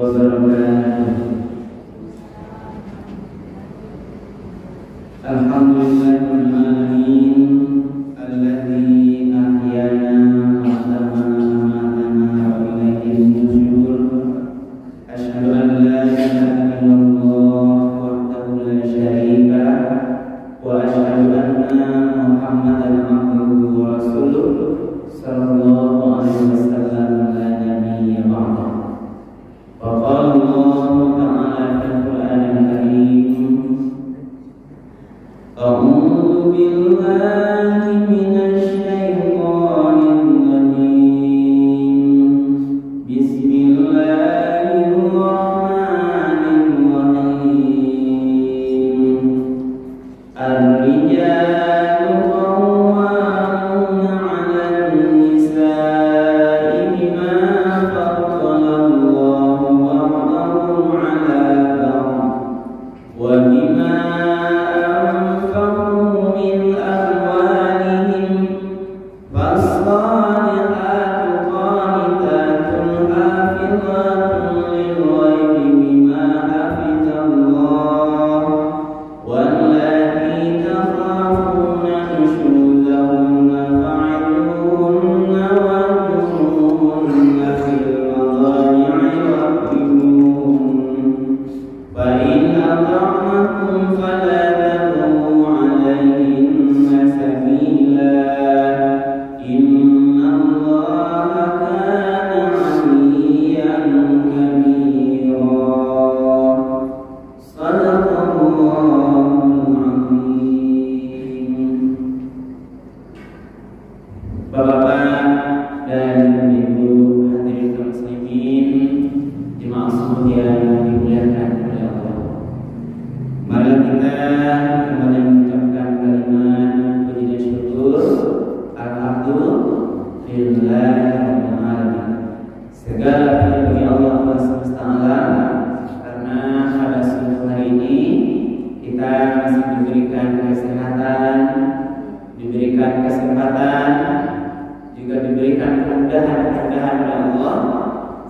wabarakatuh. Alhamdulillahirabbil alamin alladzi ahyana ba'da ma amatana wa ilaihin nusyur. Asyhadu an la ilaha illallah wahdahu la syarika lah wa asyhadu anna Muhammadan abduhu wa rasuluh sallallahu alaihi wasallam la nabiyya ba'da. Wa qala Allah ta'ala fil Qur'anil Karim, a'udzu billahi minasy syaithanir rajim. Bismillahirrahmanirrahim. Ar-rijalu qawwamuna 'alan nisa'i bima faddala Allahu ba'dahum 'ala ba'd wa bima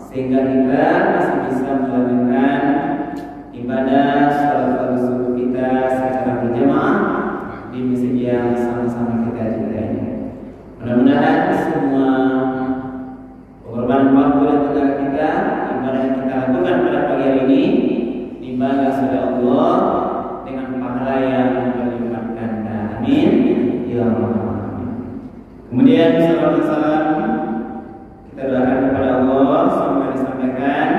sehingga kita masih bisa melakukan ibadah salat fardu subuh kita secara berjamaah di masjid yang sama-sama kita cintai. Mudah-mudahan semua pengorbanan waktu dan tenaga kita, ibadah yang kita lakukan pada pagi hari ini dibalas oleh Allah dengan pahala yang berlipat ganda. Amin ya rabbal alamin. Kemudian salawat dan salam kita doakan kepada Allah sampai disampaikan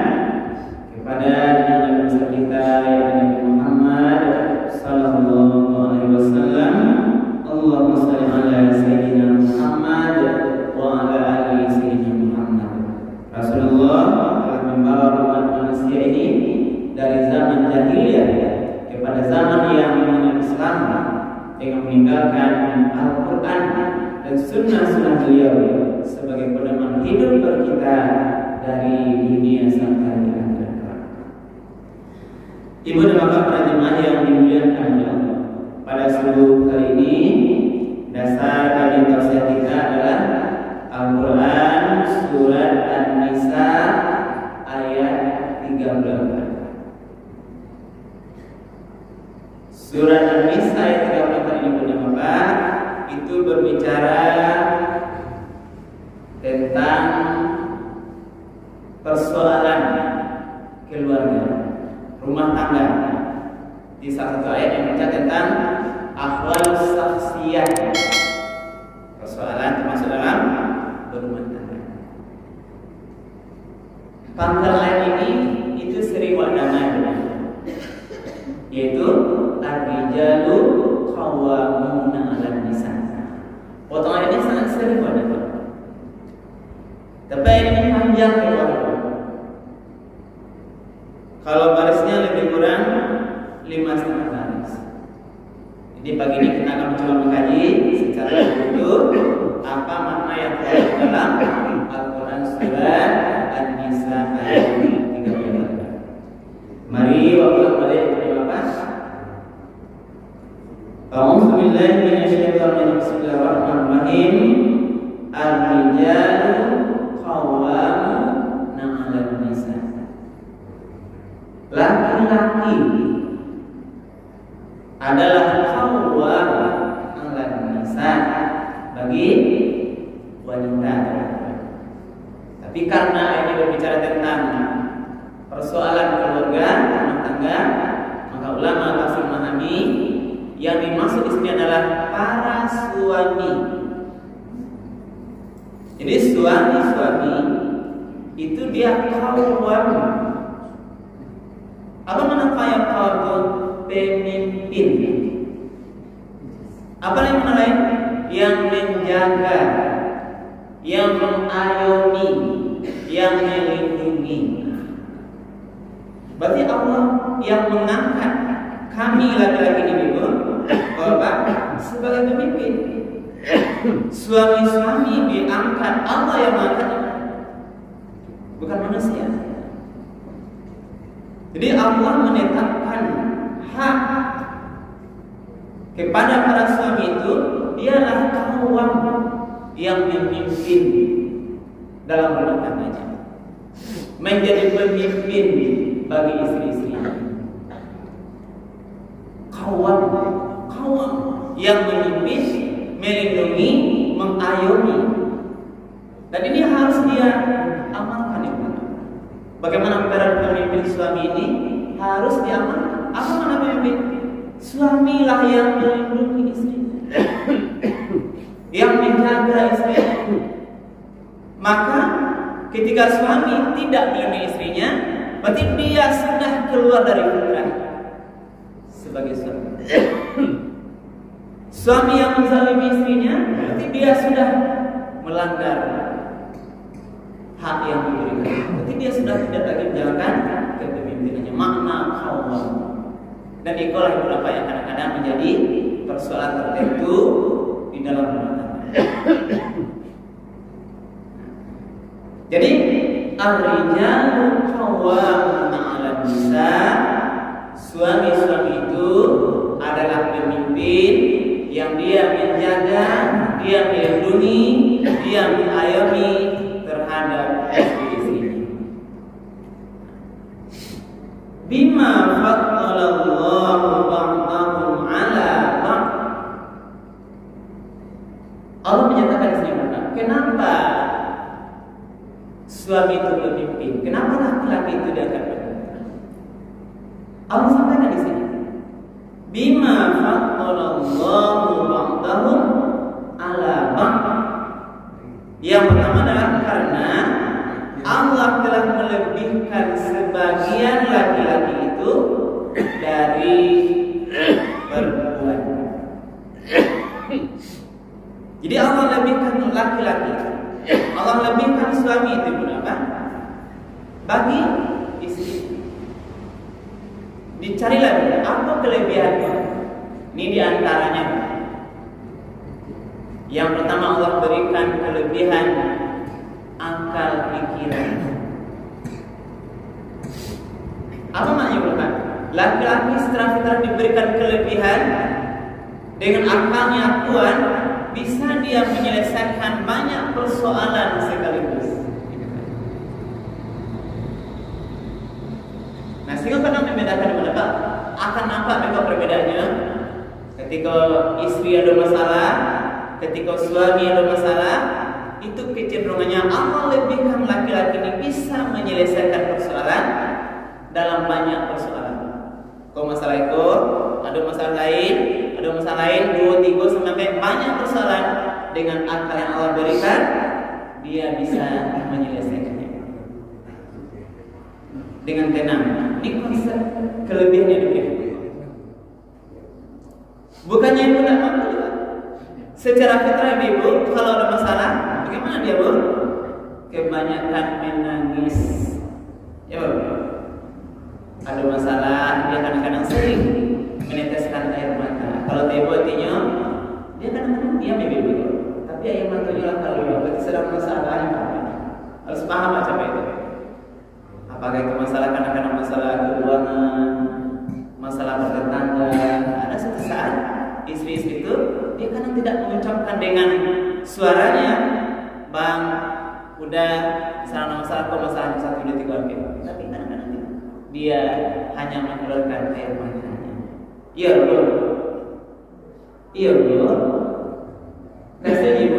kepada Nabi besar kita yaitu Nabi Muhammad sallallahu alaihi wasallam. Allahumma shalli ala sayyidina Muhammad wa ala ali sayyidina Muhammad. Rasulullah telah membawa umat manusia ini dari zaman jahiliyah kepada zaman yang mengenal Islam dengan meninggalkan Al-Quran dan sunnah-sunnah beliau sebagai pedoman hidup bagi kita dari dunia sampai di akhirat. Ibu dan bapak para jemaah yang dimuliakan oleh Allah, pada subuh kali ini dasar kajian tausiah kita adalah Al-Quran surat An-Nisa ayat 34. Surat An-Nisa ayat 34 ini Ibu dan bapak itu berbicara tentang persoalan keluarga, rumah tangga. Di salah satu ayat yang berbicara tentang akhwal syakhsiyah, persoalan termasuk dalam berumah tangga. Pangkal ayat ini itu seri wadana, yaitu ar-rijalu qawwamuna 'alan nisa. Potongan ini sangat sering wadana. Tapi ini panjang ya. Kalau barisnya lebih kurang 5,5 baris. Jadi pagi ini kita akan mencoba mengkaji secara utuh apa makna yang terdapat dalam Al-Quran surat An-Nisa ayat 34. Mari waktu balik kepada Bapak. A'udzu billahi minasyaitonir rajim. Bismillahirrahmanirrahim. Ar-rijalu qawwamuna 'alan nisa. laki-laki adalah qawwam 'alan nisa bagi wanita. Tapi karena ini berbicara tentang persoalan keluarga, rumah tangga, maka ulama tafsir memahami yang dimaksud di sini adalah para suami. Jadi suami itu dia qawwam. Apa makna qawwam? Pemimpin. Apa yang mana lain? Yang menjaga, yang mengayomi, yang melindungi. Berarti Allah yang mengangkat kami laki-laki ini Bapak sebagai pemimpin. Suami-suami diangkat, Allah yang mengangkat, bukan manusia. Jadi Allah menetapkan hak kepada para suami itu, dialah qawwam yang memimpin dalam rumah tangganya, menjadi pemimpin bagi istri-istrinya. Qawwam yang memimpin, melindungi, mengayomi. Dan ini harus dia amalkan ya. Bagaimana peran pemimpin suami ini harus diamalkan. Apa makna pemimpin? Suamilah yang melindungi istrinya, yang menjaga istrinya. Maka ketika suami tidak melindungi istrinya, berarti dia sudah keluar dari fitrah sebagai suami. Suami yang menzalimi istrinya, berarti dia sudah melanggar hak yang diberikan. Berarti dia sudah tidak lagi menjalankan kepemimpinannya. Makna qawwam. Dan itulah beberapa yang kadang-kadang menjadi persoalan tertentu di dalam rumah tangga. Jadi ar-rijalu qawwamun 'alan nisa. Suami-suami itu adalah pemimpin yang dia menjaga, dia melindungi, dia mengayomi terhadap istri-istrinya. Bima faddalallahu ba'dahum 'ala ba'd. Allah menyatakan di sini, kenapa suami itu pemimpin? Kenapa laki-laki itu diangkat pemimpin? Allah sampaikan di sini, bima faddalallahu ba'dahum 'ala ba'd. Yang pertama adalah karena Allah telah melebihkan sebagian laki-laki itu dari perempuan. Jadi Allah lebihkan laki-laki, Allah lebihkan suami itu berapa? Bagi istri. Dicarilah apa kelebihannya. Ini diantaranya. Yang pertama, Allah berikan kelebihan akal pikiran. Apa maknanya bukan? Laki-laki secara fitrah diberikan kelebihan, dengan akalnya kuat, bisa dia menyelesaikan banyak persoalan sekaligus. Nah, sehingga kadang membedakan mereka akan nampak mereka perbedaannya. Ketika istri ada masalah, ketika suami ada masalah, itu kecenderungannya Allah lebihkan laki-laki ini bisa menyelesaikan persoalan dalam banyak persoalan. Kalau masalah itu, ada masalah lain, dua, tiga, sampai banyak persoalan, dengan akal yang Allah berikan, dia bisa menyelesaikannya dengan tenang. Ini konsep kelebihannya begitu. Bukannya itu tidak mampu. Secara fitrah ibu, kalau ada masalah, bagaimana dia bu? Kebanyakan menangis. Ya bu. Ada masalah, dia kadang-kadang sering meneteskan air mata. Kalau ibu artinya, dia kadang-kadang diam ya ibu. Tapi air matanya lah kalau berarti sedang masalah. Harus paham macam itu. Apakah itu masalah kadang-kadang masalah keuangan, masalah bertetangga. Ada suatu saat istri-istri itu dia kadang tidak mengucapkan dengan suaranya, bang, udah masalah kok masalahnya 1, 2, 3 oke. Tapi kadang-kadang dia hanya mengeluarkan air matanya. Iya bro, iya bro, kasih ibu.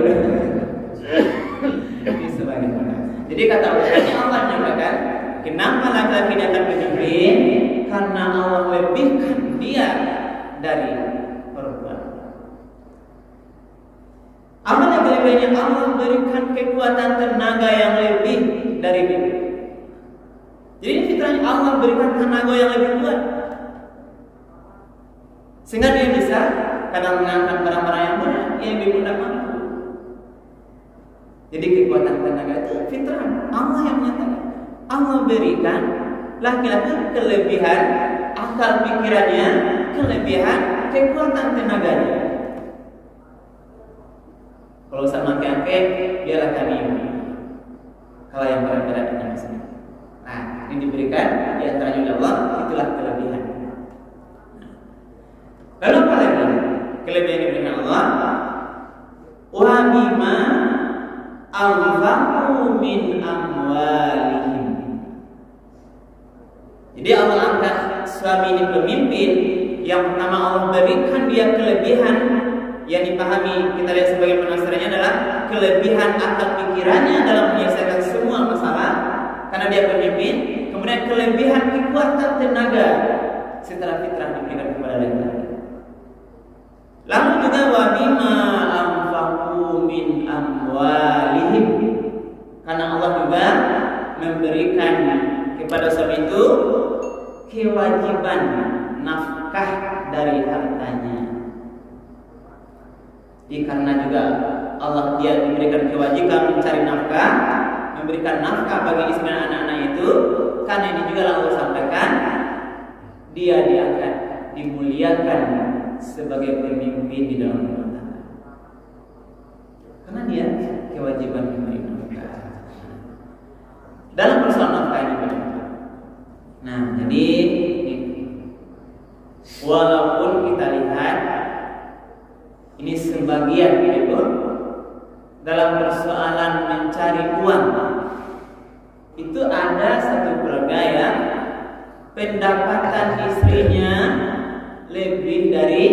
Ini sebagaimana. Jadi kata Allah menyatakan, kenapa laki-laki datang ke Jibril? Karena Allah lebihkan dia dari perempuan. Apa yang kelebihannya? Allah berikan kekuatan tenaga yang lebih dari bibi. Jadi ini fitrahnya, Allah berikan tenaga yang lebih kuat, sehingga dia bisa kadang mengangkat barang-barang yang berat yang ibu tidak mampu. Jadi kekuatan tenaga itu fitrah Allah yang menyatakan. Allah berikan laki-laki kelebihan akal pikirannya, kelebihan kekuatan tenaganya. Kalau sama kakek, dialah kami. Kalau yang berat-berat dengan sini. Nah, ini diberikan di antaranya oleh Allah, itulah kelebihan. Lalu apa lagi? Kelebihan yang diberikan Allah, wa bima anfaqu min amwalihim. Jadi Allah angkat suami ini pemimpin. Yang pertama Allah berikan dia kelebihan yang dipahami, kita lihat sebagai penasarannya adalah kelebihan akal pikirannya dalam menyelesaikan semua masalah karena dia pemimpin. Kemudian kelebihan kekuatan tenaga setelah fitrah diberikan kepada laki-laki. Lalu juga wa bima anfaqu min amwalihim, karena Allah juga memberikan kepada suami itu kewajiban nafkah dari hartanya. Jadi karena juga Allah dia diberikan kewajiban mencari nafkah, memberikan nafkah bagi istri dan anak-anak itu, karena ini juga Allah sampaikan dia diangkat, dimuliakan sebagai pemimpin di dalam rumah tangga. Karena dia kewajiban memberi nafkah. Dalam persoalan nafkah ini benar. Nah, jadi walaupun kita lihat ini sebagian itu dalam persoalan mencari uang, itu ada satu keluarga yang pendapatan istrinya lebih dari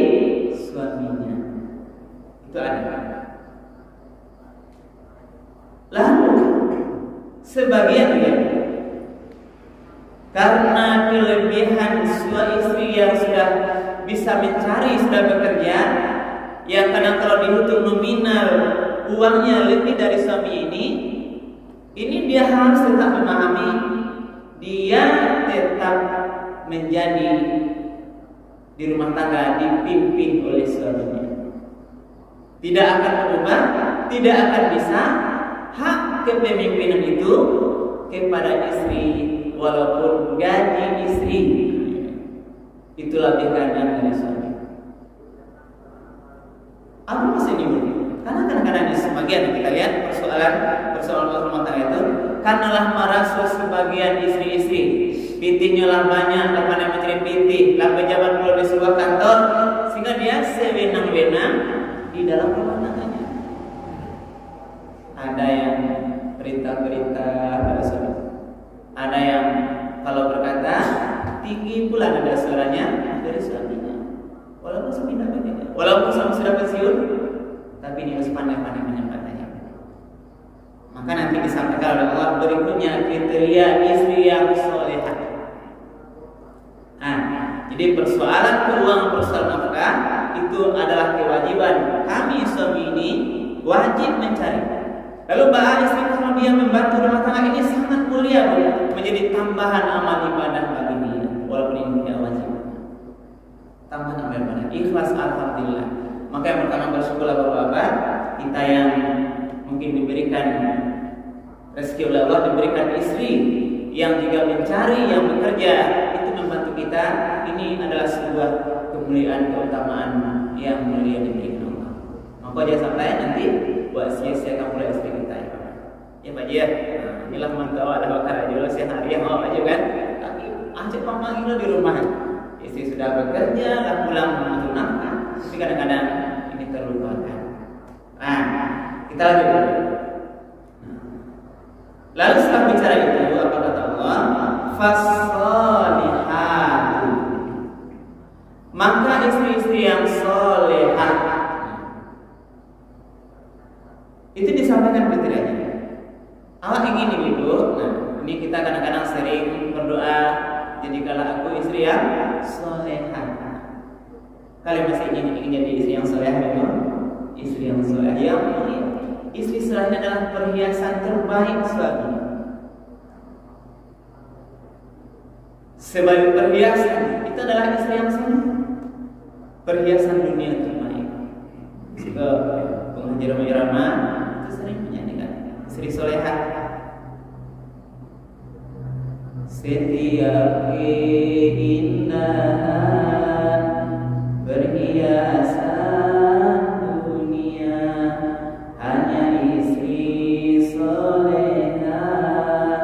suaminya. Itu ada. Lalu sebagian lain karena kelebihan suami istri yang sudah bisa mencari, sudah bekerja, yang kadang kalau dihitung nominal uangnya lebih dari suami ini dia harus tetap memahami dia tetap menjadi di rumah tangga dipimpin oleh suaminya. Tidak akan berubah, tidak akan bisa hak kepemimpinan itu kepada istri walaupun gaji istri itu lebih ganda dari suami. Apa maksudnya ini? Karena kadang-kadang di sebagian kita lihat persoalan rumah tangga itu, karenalah merasa sebagian istri-istri pitihnya lah banyak, lah pandai mencari pitih, lah pejabat pula di sebuah kantor, sehingga dia sewenang-wenang di dalam rumah tangganya. Ada yang perintah-perintah pada suami, ada yang kalau berkata tinggi pula nada suaranya dari suaminya. Walaupun suami tidak begitu, walaupun suami sudah pensiun, tapi dia harus pandai-pandai menyampaikannya. Maka nanti disampaikan oleh Allah berikutnya kriteria istri yang solehah. Nah, jadi persoalan keuangan, persoalan nafkah itu adalah kewajiban kami suami ini wajib mencari. Lalu bahwa istri kalau dia membantu rumah tangga ini sangat mulia, menjadi tambahan amal ibadah bagi dia, walaupun ini tidak wajib. Tambahan amal ibadah, ikhlas alhamdulillah. Maka yang pertama bersyukurlah bapak-bapak kita yang mungkin diberikan rezeki oleh Allah, diberikan istri yang juga mencari, yang bekerja, itu membantu kita. Ini adalah sebuah kemuliaan, keutamaan yang mulia diberikan Allah. Maka jangan sampai nanti buat sia-sia kamu oleh istri kita ya Pak Ji ya. Inilah mantau ada bakar aja sehari yang mau aja kan. Tapi ajak memanggil di rumah. Istri sudah bekerja, lah pulang untuk nafkah. Tapi kadang-kadang ini terlupakan. Nah, kita lanjut. Lalu setelah bicara itu apa kata Allah? Fasali tidaklah aku istri yang solehah. Kalian masih ingin jadi istri yang solehah memang? Istri yang solehah yang mulia. Istri solehah adalah perhiasan terbaik suami. Sebagai perhiasan itu adalah istri yang solehah. Perhiasan dunia terbaik. Ke pengajar irama itu sering menyanyikan istri solehah. Setiap keindahan perhiasan dunia, hanya istri solehah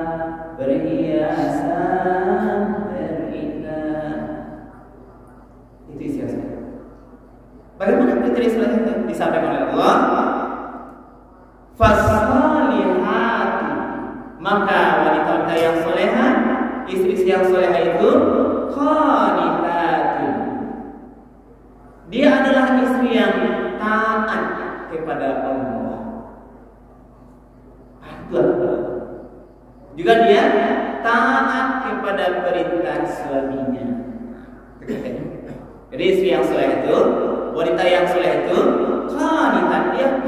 perhiasan terindah. Itu isi asal. Bagaimana kriteria solehah itu disampaikan oleh Allah? Fasalihati, maka wanita-wanita yang solehah, istri yang solehah itu qanitatun, dia adalah istri yang taat kepada Allah. Juga dia taat kepada perintah suaminya. Jadi istri yang solehah itu, wanita yang solehah itu qanitat, dia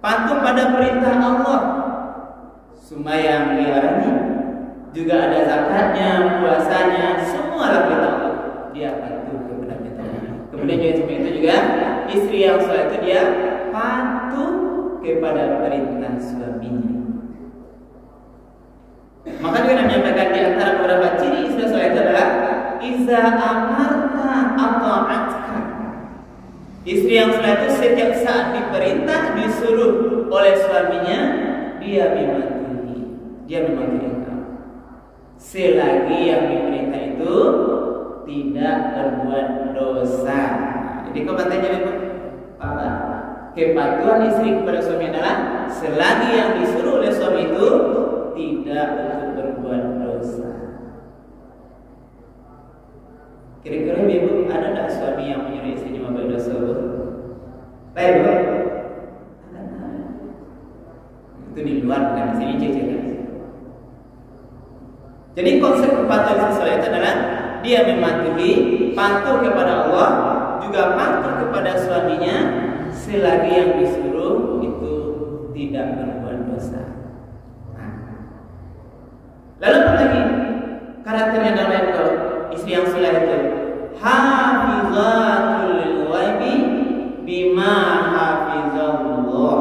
patuh pada perintah Allah. Sembahyang dilarang, juga ada zakatnya, puasanya, semua perintah Allah. Dia patuh kepada perintah Allah. Kemudian juga seperti itu juga istri yang soleh itu dia patuh kepada perintah suaminya. Maka juga menyampaikan di antara beberapa ciri istri soleh itu adalah iza amarta ata'atka. Istri yang soleh itu setiap saat diperintah, disuruh oleh suaminya, dia mematuhi, dia mematuhi. Selagi yang diperintah itu tidak berbuat dosa. Jadi komentarnya itu apa? Kepatuhan istri kepada suami adalah selagi yang disuruh oleh suami itu tidak untuk berbuat dosa. Kira-kira ibu ada tak suami yang menyuruh istrinya membuat dosa? Baik, Bu. Itu di luar, bukan di sini cek. Jadi konsep kepatuhan istri soleh itu adalah dia mematuhi, patuh kepada Allah, juga patuh kepada suaminya selagi yang disuruh itu tidak berbuat dosa. Lalu apa lagi karakternya dalam itu istri yang soleh itu? Hafizatul lil ghaibi bima hafizallah.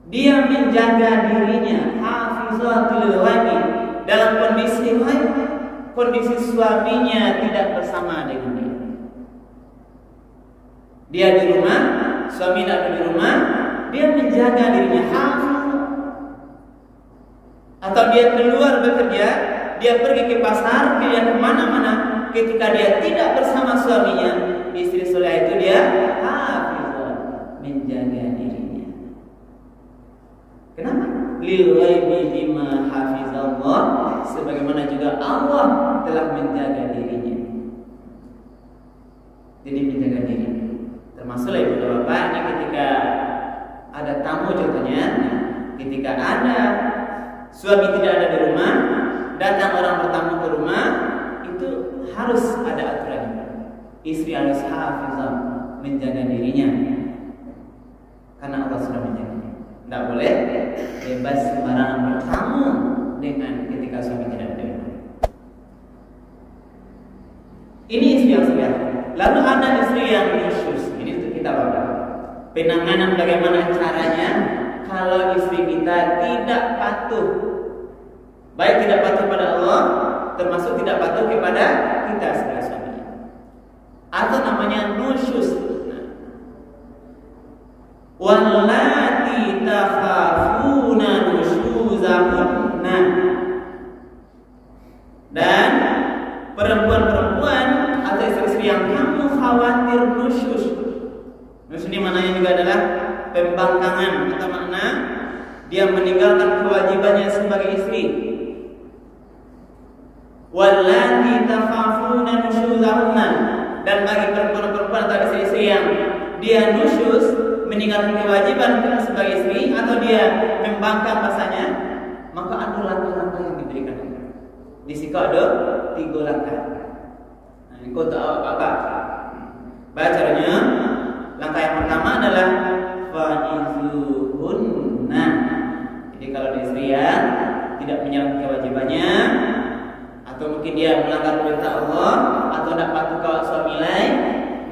Dia menjaga dirinya, hafizatul lil ghaibi, dalam kondisi lain, kondisi suaminya tidak bersama dengan dia. Dia di rumah, suami tidak di rumah, dia menjaga dirinya, hafiz. Atau dia keluar bekerja, dia pergi ke pasar, dia kemana-mana. Ketika dia tidak bersama suaminya, istri soleh itu dia hafiz, menjaga dirinya. Kenapa? Lil ghaibi bima hafizallah, sebagaimana juga Allah telah menjaga dirinya. Jadi menjaga diri. Termasuk ibu dan bapak ini ketika ada tamu contohnya, ketika ada suami tidak ada di rumah, datang orang bertamu ke rumah, itu harus ada aturan. Istri harus hafizah, menjaga dirinya, karena Allah sudah menjaga. Tidak boleh bebas sembarangan bertamu dengan ketika suami tidak ada. Ini istri yang soleh. Lalu ada istri yang khusus. Ini untuk kita bapak. Penanganan bagaimana caranya kalau istri kita tidak patuh, baik tidak patuh pada Allah, termasuk tidak patuh kepada kita sebagai suami, atau namanya nusyus. Wallati takhafuna nusyuzahunna, dan perempuan-perempuan atau istri-istri yang kamu khawatir nusyus. Nusyus ini maknanya juga adalah pembangkangan, atau makna dia meninggalkan kewajibannya sebagai istri. Wallati takhafuna nusyuzahunna, dan bagi perempuan-perempuan atau istri-istri yang dia nusyus, meninggalkan kewajiban sebagai istri, atau dia membangkang bahasanya, maka ada langkah-langkah yang diberikan. Di situ ada 3 langkah. Nah, ini untuk apa? Bacanya, langkah yang pertama adalah fa'izuhunna. Jadi kalau di istri ya tidak menjalankan kewajibannya, atau mungkin dia melanggar perintah Allah, atau tidak patuh kalau suami lain,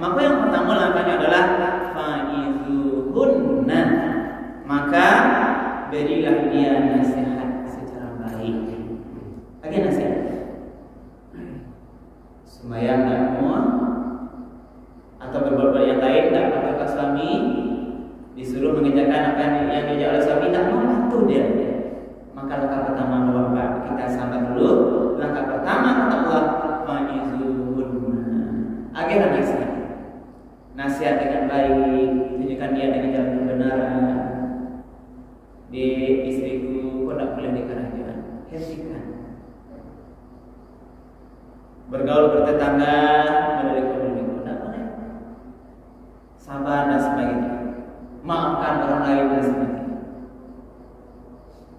maka yang pertama langkahnya adalah fa'izuhunna. Maka berilah dia nasihat secara baik. Lagi nasihat. Sembahyang tidak mau, atau berbuat yang lain tidak patuh ke suami, disuruh mengerjakan apa yang diajak oleh suami, tidak mau patuh dia. Maka langkah pertama Bapak kita sabar dulu. Langkah pertama kata Allah fa'izuhunna. Agar nasihat. Nasihat dengan baik, tunjukkan dia dengan jalan kebenaran. Di istriku, kau tidak boleh di kerajaan. Hentikan. Bergaul bertetangga, tidak boleh. Sabar dan sebagainya. Maafkan orang lain dan sebagainya.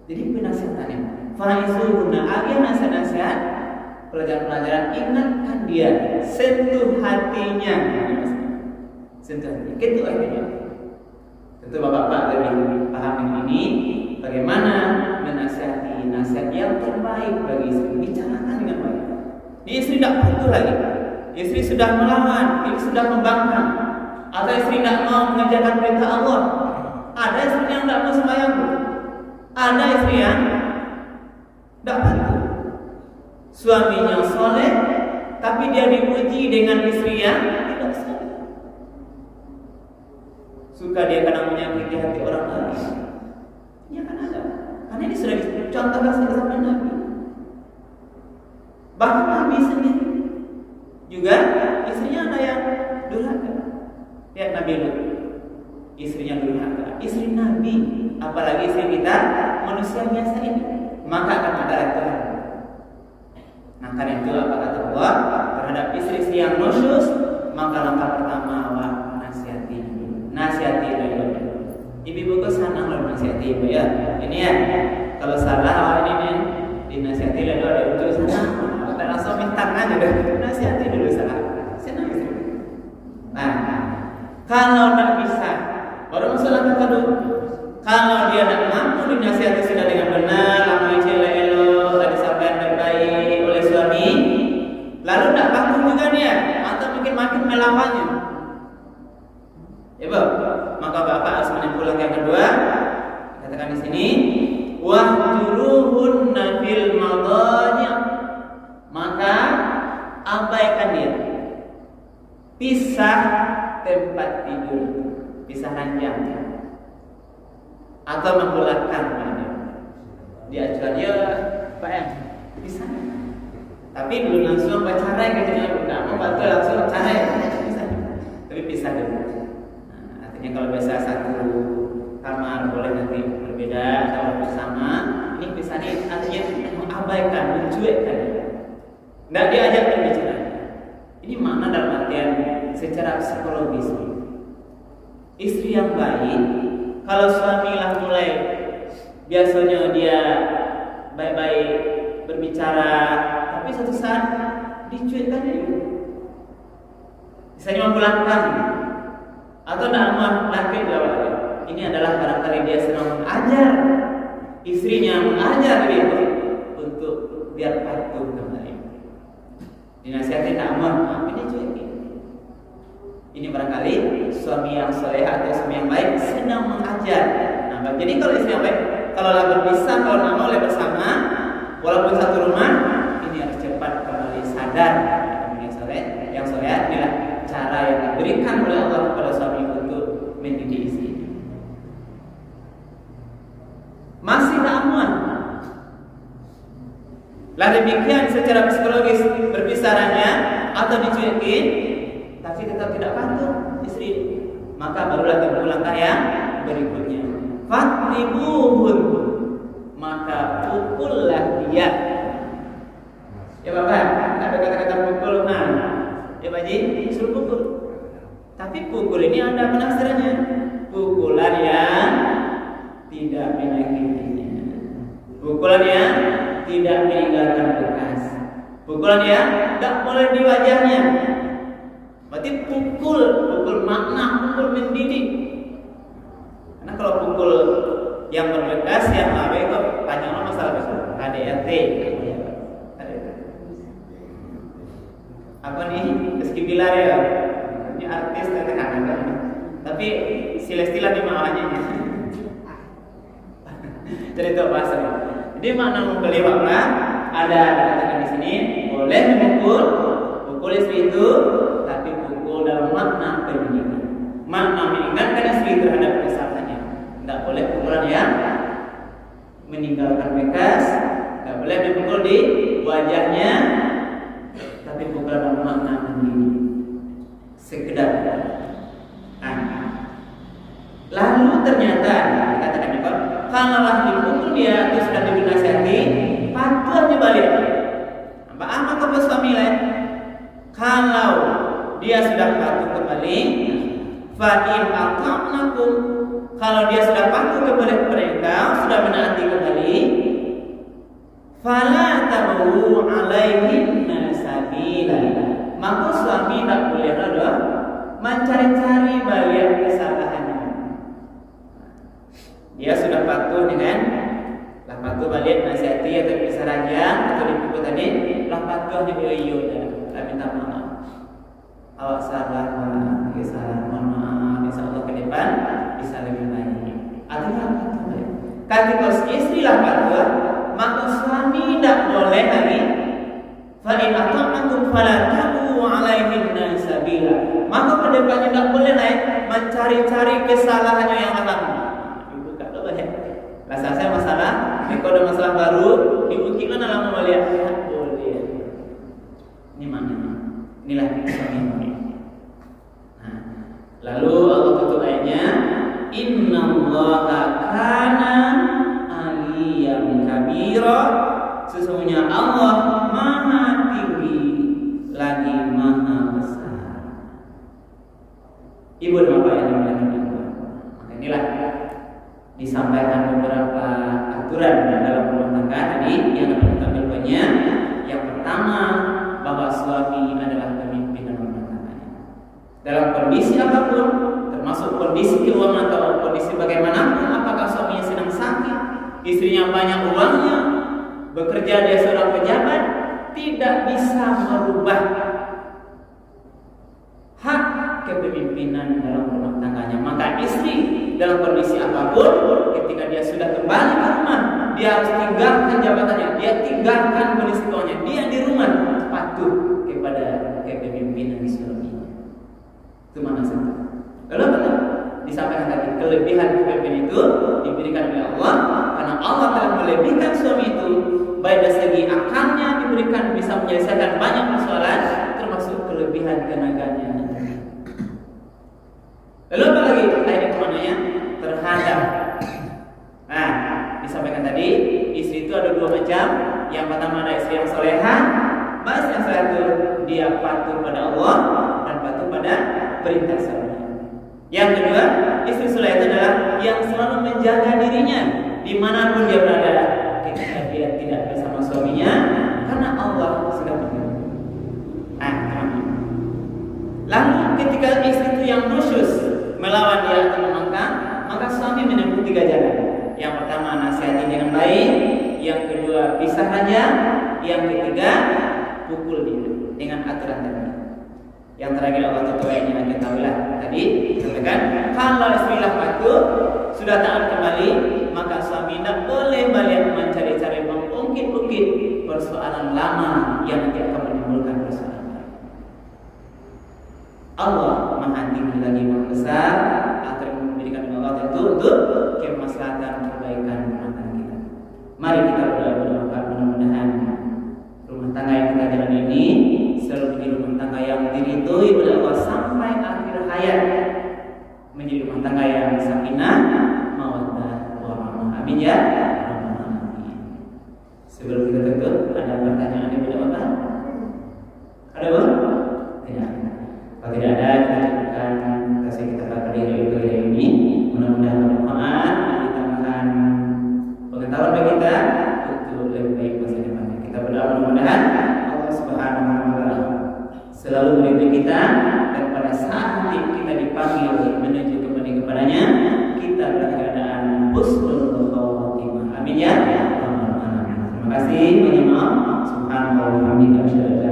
Jadi penasihatannya fa'izuhunna, agar nasihat-nasihat, pelajaran-pelajaran, ingatkan dia, sentuh hatinya. Sentuh hatinya, gitu hatinya. Tentu bapak-bapak lebih paham ini, bagaimana menasihati, nasihat yang terbaik bagi istri. Bicarakan dengan baik. Ini istri tidak patuh lagi, istri sudah melawan, istri sudah membangkang, atau istri tidak mau mengerjakan perintah Allah. Ada istri yang tidak mau sembahyang, ada istri yang tidak patuh. Suaminya soleh, tapi dia dipuji dengan istri yang tidak soleh. Suka dia kadang menyakiti hati orang lain. Ya kan ada. Karena ini sudah dicontohkan sama Nabi. Bahkan Nabi sendiri juga istrinya ada yang durhaka. Lihat Nabi Lut, istrinya durhaka. Istri Nabi, apalagi istri kita manusia biasa ini, maka akan ada Tuhan. Nah karena itu apa kata Allah terhadap istri yang nusyus, maka langkah pertama nasihati dulu. Ibu kok senang loh nasihati ibu ya. Ini ya, kalau salah ini nih dinasihati lalu ada betul sana, kita langsung minta aja deh. Nasihati dulu salah. Senang istri. Nah, kalau tak bisa, baru masuk langkah kedua. Kalau dia tidak mampu dinasihati sudah dengan benar, amal elok, ada sampaian baik oleh suami, lalu tidak patuh juga dia, atau mungkin makin melawannya. Ya, maka bapak harus menyimpulkan yang kedua. Katakan di sini, wahjuruhunna fil madajih. Maka abaikan dia. Pisah tempat tidur, pisah ranjang, atau membelatkan dia aja Pak M, pisah. Tapi belum langsung pacaran kayaknya, udah mau bantu langsung pacaran, pisah. Tapi pisah dulu. Yang kalau biasa satu kamar boleh nanti berbeda atau bersama, ini pisahnya artinya mengabaikan, mencuekkan, tidak diajak berbicara. Ini makna dalam artian secara psikologis. Istri yang baik, kalau suami lah mulai biasanya dia baik-baik berbicara, tapi suatu saat dicuekkan dia, misalnya memulangkan atau nama laki jawab. Ini adalah barangkali dia sedang mengajar istrinya, mengajar dia untuk biar patuh kembali. Dinasihati namun ini cuekin. Ini barangkali suami yang soleh atau suami yang baik sedang mengajar. Nah, jadi kalau istri yang baik, kalau lah berpisah, kalau tidak mau bersama, walaupun satu rumah, ini harus cepat kembali sadar. Yang soleh inilah cara yang diberikan oleh Allah kepada suami untuk mendidik istri. Masih tak aman. Lah demikian secara psikologis berpisahannya atau dicuekin, tapi tetap tidak patuh istri, maka barulah timbul langkah yang berikutnya. Fatribuhun, maka pukullah dia. Ya Bapak, ada kata-kata pukul, ya Pak Ji, suruh pukul. Tapi pukul ini ada penafsirannya. Pukulan yang tidak menyakitinya, pukulan yang tidak meninggalkan bekas. Pukulan ya, tidak boleh di wajahnya. Berarti pukul makna, pukul mendidik. Karena kalau pukul yang berbekas, yang lawe kok panjangnya masalah besar. KDRT. Apa nih? Rizky Bilar ya. Ini artis dari Kanada. Tapi sila-sila di mawanya. Jadi itu bahasa. Jadi makna mukul makna ada dikatakan di sini boleh pukul istri itu, tapi pukul dalam makna pendidikan. Makna meninggalkan istri terhadap kesalahannya. Tidak boleh pukulan yang meninggalkan bekas, tidak boleh dipukul di wajahnya, tapi pukulan dalam makna mendidik. Sekedar. Lalu ternyata dikatakan kalau dipukul dia itu sudah dinasihati, patuhnya balik. Apa kata suami lain? Kalau dia sudah patuh kembali, fa'in ata'nakum, kalau dia sudah patuh kepada engkau, sudah menaati kembali, fala tabu alaihinna sabila, maka suami tak boleh mencari-cari balik kesalahannya. Dia sudah patuh dengan patuh balik nasihati atau bisa raja atau dipukul tadi, patuh di iyo dah, minta maaf. Awak salah, ya salah, mohon maaf. Insyaallah ke depan bisa lebih baik. Artinya apa? Ketika istri patuh, maka suami tidak boleh lagi. Fa in ata'nakum fala tabu alaihinna sabila. Maka ke depannya tidak boleh naik mencari-cari kesalahannya yang alami. Rasa saya masalah, kalau ada masalah baru, dibuktikan dalam melihat boleh. Ini mana? Inilah suami. Nah, lalu Allah tutup ayatnya, Innallaha kana aliyan kabira. Sesungguhnya Allah Maha tinggi lagi Maha besar. Ibu dan bapak yang dimuliakan Allah. Maka inilah disampaikan beberapa aturan dalam rumah tangga tadi yang akan kita ambilnya. Yang pertama, bahwa suami adalah pemimpin dalam rumah tangganya. Dalam kondisi apapun, termasuk kondisi keuangan atau kondisi bagaimanapun, apakah suaminya sedang sakit, istrinya banyak uangnya, bekerja dia seorang pejabat, tidak bisa merubah hak kepemimpinan dalam rumah tangganya. Maka istri dalam kondisi apapun, ketika dia sudah kembali ke rumah, dia harus tinggalkan jabatannya, dia tinggalkan kondisi keuangannya, dia di rumah patuh kepada kepemimpinan suaminya. Itu mana saja. Lalu apa? Disampaikan tadi, kelebihan kepemimpinan itu diberikan oleh Allah, karena Allah telah melebihkan suami itu, baik dari segi akalnya diberikan bisa menyelesaikan banyak persoalan, termasuk kelebihan tenaganya. Lalu apa lagi? Ayat kemananya terhadap. Nah, disampaikan tadi istri itu ada dua macam. Yang pertama ada istri yang solehah. Istri yang solehah itu dia patuh pada Allah dan patuh pada perintah suami. Yang kedua, istri solehah itu adalah yang selalu menjaga dirinya dimanapun dia berada, ketika dia tidak bersama suaminya, karena Allah sudah menjaga. Lalu ketika istri itu yang nusyus melawan dia atau membangkang, maka suami menempuh 3 jalan. Yang pertama, nasihati dengan baik. Yang kedua, pisah saja. Yang ketiga, pukul dia dengan aturan tadi. Yang terakhir Allah tutup ayatnya, ketahuilah tadi katakan, kalau istri patuh sudah taat kembali, maka suami tidak boleh balik mencari-cari mengungkit-ungkit persoalan lama yang nanti akan menimbulkan persoalan. Allah Maha tinggi lagi Maha besar, akan memberikan Allah tentu untuk kemaslahatan kebaikan rumah tangga kita. Mari kita berdoa mudah-mudahan rumah tangga yang kita jalan ini selalu menjadi rumah tangga yang diridhoi oleh Allah sampai akhir hayat, menjadi rumah tangga yang sakinah, mawaddah, warahmah. Amin ya. Sebelum kita tutup, ada pertanyaan yang boleh Bapak? Ada Bang? Tidak. Kalau tidak ada, kita cukupkan kasih kita pada hari ini. Mudah-mudahan bermanfaat, ditambahkan pengetahuan bagi kita untuk lebih baik masa depan. Kita berdoa mudah-mudahan Allah Subhanahu wa taala selalu meridu kita, dan pada saat kita dipanggil menuju kembali kepadanya, kita dalam keadaan husnul khatimah. Amin ya. Terima kasih. Subhanallah wa bihamdihi.